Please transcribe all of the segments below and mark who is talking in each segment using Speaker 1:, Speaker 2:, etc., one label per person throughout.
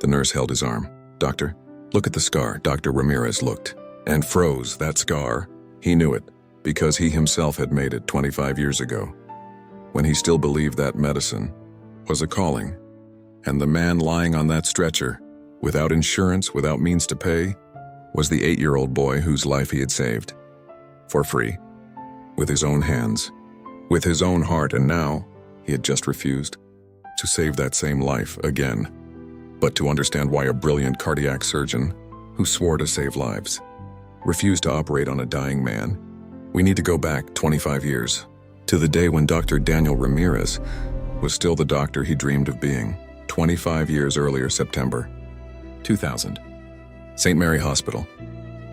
Speaker 1: The nurse held his arm. "Doctor, look at the scar." Dr. Ramirez looked and froze. That scar, he knew it, because he himself had made it 25 years ago, when he still believed that medicine was a calling. And the man lying on that stretcher, without insurance, without means to pay, was the 8-year-old boy whose life he had saved. For free. With his own hands. With his own heart, and now he had just refused to save that same life again. But to understand why a brilliant cardiac surgeon, who swore to save lives, refused to operate on a dying man, we need to go back 25 years, to the day when Dr. Daniel Ramirez was still the doctor he dreamed of being. 25 years earlier, September 2000. St. Mary Hospital.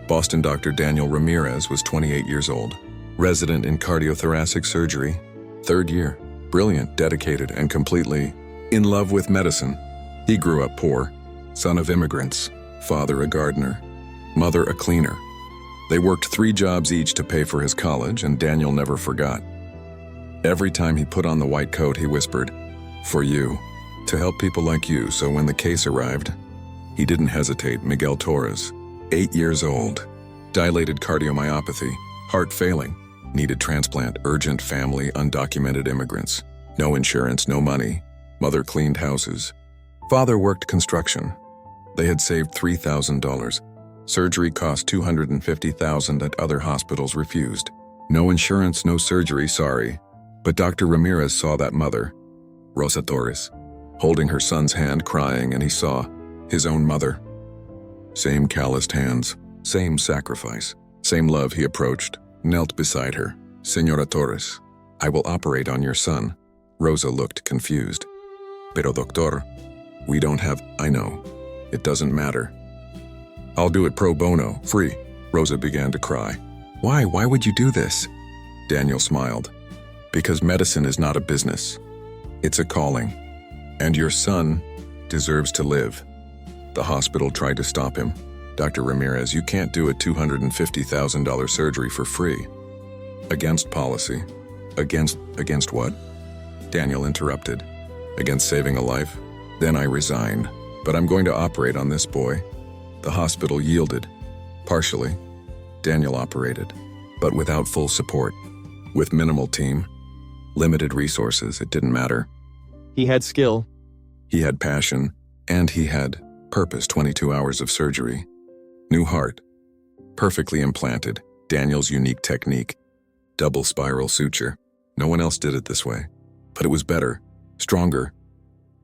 Speaker 1: Boston. Dr. Daniel Ramirez was 28 years old, resident in cardiothoracic surgery, 3rd year, brilliant, dedicated, and completely in love with medicine. He grew up poor, son of immigrants, father a gardener, mother a cleaner. They worked 3 jobs each to pay for his college, and Daniel never forgot. Every time he put on the white coat, he whispered, "For you, to help people like you." So when the case arrived, he didn't hesitate. Miguel Torres, 8 years old, dilated cardiomyopathy, heart failing, needed transplant, urgent, family, undocumented immigrants. No insurance, no money. Mother cleaned houses. Father worked construction. They had saved $3,000. Surgery cost $250,000 at other hospitals refused. No insurance, no surgery, sorry. But Dr. Ramirez saw that mother, Rosa Torres, holding her son's hand, crying, and he saw his own mother. Same calloused hands, same sacrifice, same love. He approached, knelt beside her. "Señora Torres, I will operate on your son." Rosa looked confused. "Pero doctor, we don't have..." "I know. It doesn't matter. I'll do it pro bono, free." Rosa began to cry. "Why? Why would you do this?" Daniel smiled. "Because medicine is not a business. It's a calling. And your son deserves to live." The hospital tried to stop him. "Dr. Ramirez, you can't do a $250,000 surgery for free." "Against policy." Against what?" Daniel interrupted. "Against saving a life? Then I resign. But I'm going to operate on this boy." The hospital yielded. Partially. Daniel operated, but without full support. With minimal team, limited resources, it didn't matter.
Speaker 2: He had skill.
Speaker 1: He had passion, and he had purpose. 22 hours of surgery. New heart. Perfectly implanted. Daniel's unique technique. Double spiral suture. No one else did it this way. But it was better, stronger.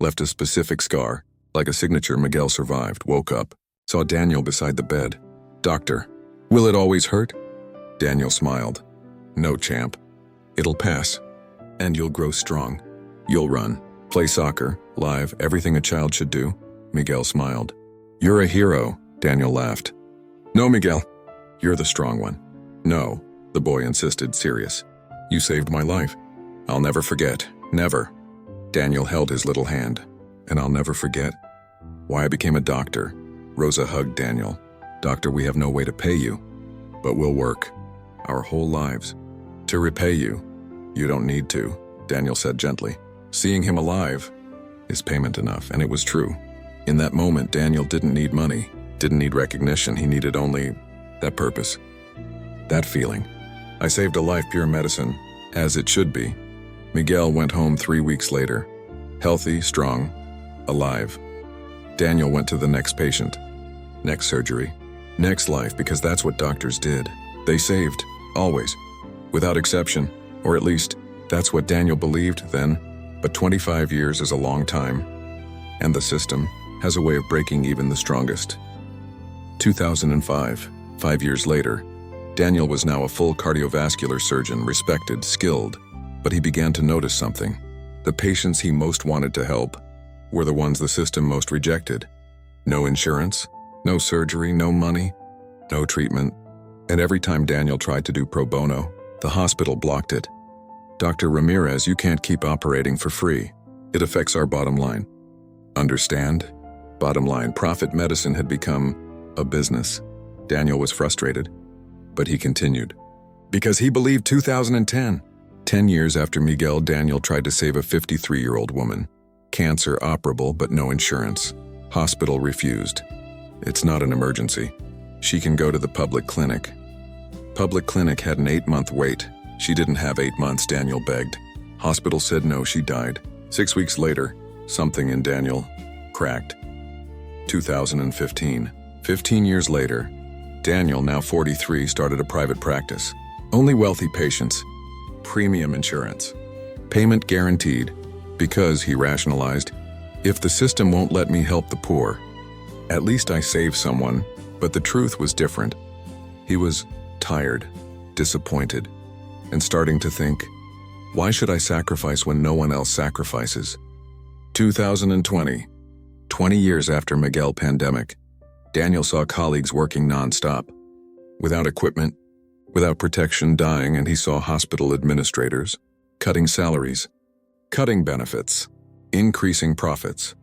Speaker 1: Left a specific scar, like a signature. Miguel survived, woke up, saw Daniel beside the bed. "Doctor, will it always hurt?" Daniel smiled. "No, champ. It'll pass. And you'll grow strong. You'll run, play soccer, live, everything a child should do." Miguel smiled. "You're a hero," Daniel laughed. "No, Miguel. You're the strong one." "No," the boy insisted, serious. "You saved my life. I'll never forget. Never." Daniel held his little hand. "And I'll never forget why I became a doctor." Rosa hugged Daniel. "Doctor, we have no way to pay you, but we'll work our whole lives to repay you." "You don't need to," Daniel said gently. Seeing him alive is payment enough, and it was true. In that moment, Daniel didn't need money, didn't need recognition. He needed only that purpose, that feeling. "I saved a life, pure medicine, as it should be." Miguel went home 3 weeks later, healthy, strong, alive. Daniel went to the next patient, next surgery, next life, because that's what doctors did. They saved, always, without exception, or at least, that's what Daniel believed then. But 25 years is a long time, and the system has a way of breaking even the strongest. 2005, 5 years later, Daniel was now a full cardiovascular surgeon, respected, skilled, but he began to notice something. The patients he most wanted to help were the ones the system most rejected. No insurance, no surgery, no money, no treatment. And every time Daniel tried to do pro bono, the hospital blocked it. "Dr. Ramirez, you can't keep operating for free. It affects our bottom line." Understand? Bottom line, profit medicine had become a business. Daniel was frustrated, but he continued. Because he believed 2010. 10 years after Miguel, Daniel tried to save a 53-year-old woman. Cancer operable, but no insurance. Hospital refused. It's not an emergency. She can go to the public clinic. Public clinic had an 8-month wait. She didn't have 8 months, Daniel begged. Hospital said no, she died. 6 weeks later, something in Daniel cracked. 2015. 15 years later, Daniel, now 43, started a private practice. Only wealthy patients. Premium insurance. Payment guaranteed. Because, he rationalized, if the system won't let me help the poor, at least I save someone. But the truth was different. He was tired, disappointed, and starting to think, why should I sacrifice when no one else sacrifices? 2020, 20 years after Miguel pandemic, Daniel saw colleagues working non-stop, without equipment, without protection, dying, and he saw hospital administrators cutting salaries, cutting benefits, increasing profits.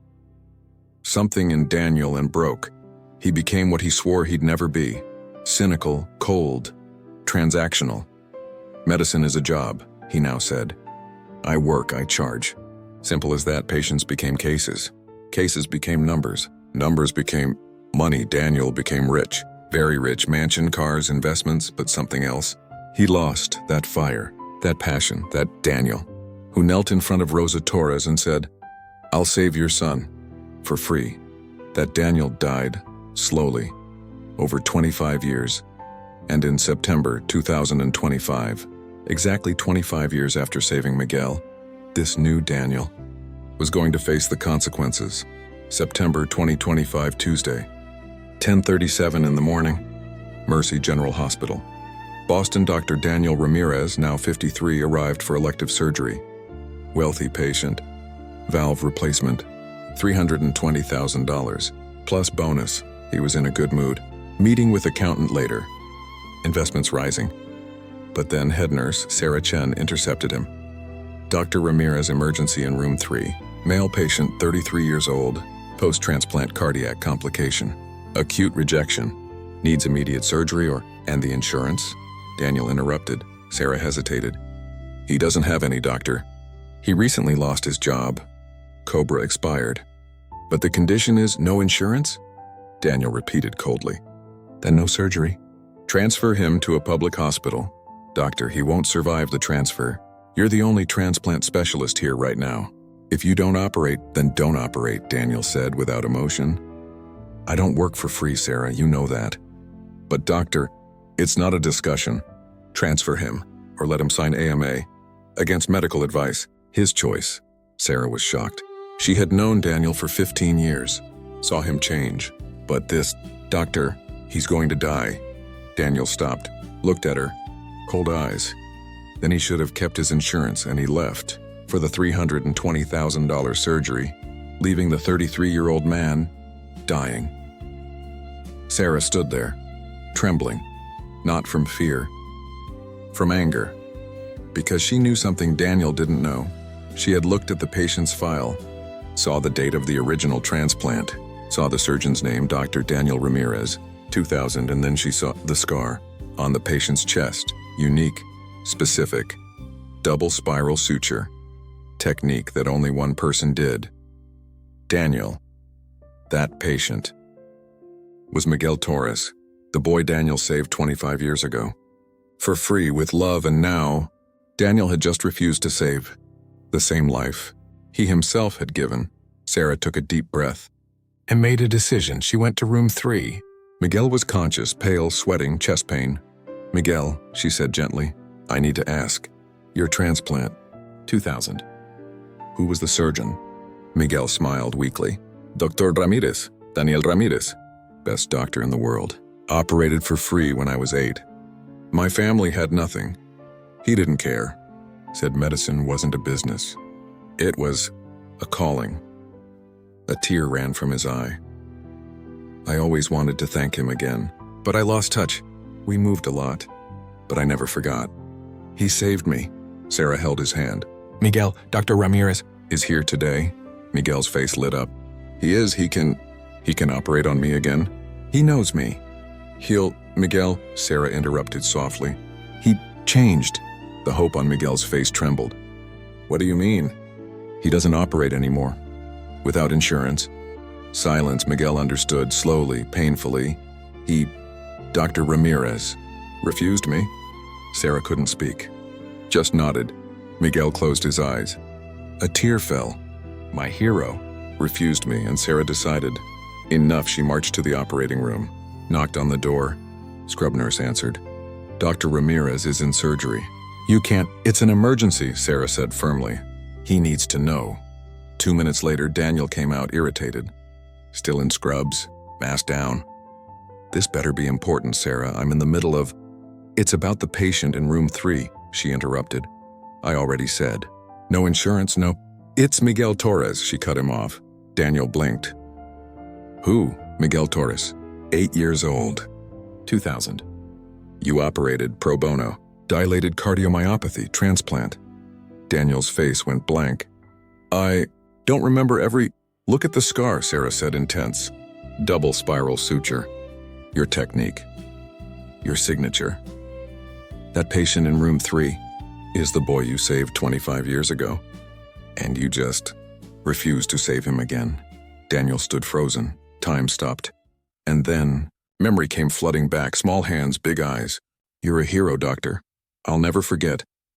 Speaker 1: Something in Daniel and broke. He became what he swore he'd never be: cynical, cold, transactional. Medicine is a job, he now said. I work, I charge. Simple as that. Patients became cases. Cases became numbers. Numbers became money. Daniel became rich. Very rich. Mansion, cars, investments, but something else. He lost that fire, that passion, that Daniel, who knelt in front of Rosa Torres and said, I'll save your son, for free. That Daniel died, slowly, over 25 years. And in September 2025, exactly 25 years after saving Miguel, this new Daniel was going to face the consequences. September 2025, Tuesday, 10:37 in the morning, Mercy General Hospital. Boston Dr. Daniel Ramirez, now 53, arrived for elective surgery. Wealthy patient. Valve replacement. $320,000. Plus bonus. He was in a good mood. Meeting with accountant later. Investments rising. But then head nurse Sarah Chen intercepted him. Dr. Ramirez, emergency in room 3. Male patient, 33 years old. Post-transplant cardiac complication. Acute rejection. Needs immediate surgery and the insurance? Daniel interrupted. Sarah hesitated. He doesn't have any, doctor. He recently lost his job. Cobra expired. But the condition is no insurance? Daniel repeated coldly. Then no surgery. Transfer him to a public hospital. Doctor, he won't survive the transfer. You're the only transplant specialist here right now. If you don't operate, then don't operate, Daniel said without emotion. I don't work for free, Sarah, you know that. But doctor, it's not a discussion. Transfer him, or let him sign AMA. Against medical advice. His choice. Sarah was shocked. She had known Daniel for 15 years, saw him change. But this, doctor, he's going to die. Daniel stopped, looked at her, cold eyes. Then he should have kept his insurance and he left for the $320,000 surgery, leaving the 33-year-old man dying. Sarah stood there, trembling, not from fear, from anger, because she knew something Daniel didn't know. She had looked at the patient's file, saw the date of the original transplant, saw the surgeon's name, Dr. Daniel Ramirez, 2000, and then she saw the scar on the patient's chest, unique, specific, double spiral suture, technique that only one person did. Daniel, that patient, was Miguel Torres, the boy Daniel saved 25 years ago. For free, with love, and now, Daniel had just refused to save the same life he himself had given. Sarah took a deep breath and made a decision. She went to room 3. Miguel was conscious, pale, sweating, chest pain. Miguel, she said gently, I need to ask. Your transplant, 2000. Who was the surgeon? Miguel smiled weakly. Dr. Ramirez, Daniel Ramirez. Best doctor in the world. Operated for free when I was 8. My family had nothing. He didn't care. Said medicine wasn't a business. It was a calling. A tear ran from his eye. I always wanted to thank him again, but I lost touch. We moved a lot, but I never forgot. He saved me. Sarah held his hand. Miguel, Dr. Ramirez is here today. Miguel's face lit up. He is. He can operate on me again. He knows me. Miguel, Sarah interrupted softly. He changed. The hope on Miguel's face trembled. What do you mean? He doesn't operate anymore. Without insurance. Silence. Miguel understood, slowly, painfully. Dr. Ramirez, refused me? Sarah couldn't speak, just nodded. Miguel closed his eyes. A tear fell. My hero refused me, and Sarah decided. Enough. She marched to the operating room, knocked on the door. Scrub nurse answered. Dr. Ramirez is in surgery. You can't. It's an emergency, Sarah said firmly. He needs to know. 2 minutes later, Daniel came out irritated. Still in scrubs, mask down. This better be important, Sarah. I'm in the middle of... It's about the patient in room 3, she interrupted. I already said. No insurance, no... It's Miguel Torres, she cut him off. Daniel blinked. Who? Miguel Torres. 8 years old. 2000. You operated pro bono. Dilated cardiomyopathy, transplant. Daniel's face went blank. I don't remember every... Look at the scar, Sarah said, intense. Double spiral suture. Your technique. Your signature. That patient in room 3 is the boy you saved 25 years ago. And you just refused to save him again. Daniel stood frozen. Time stopped. And then, memory came flooding back. Small hands, big eyes. You're a hero, doctor. I'll never forget.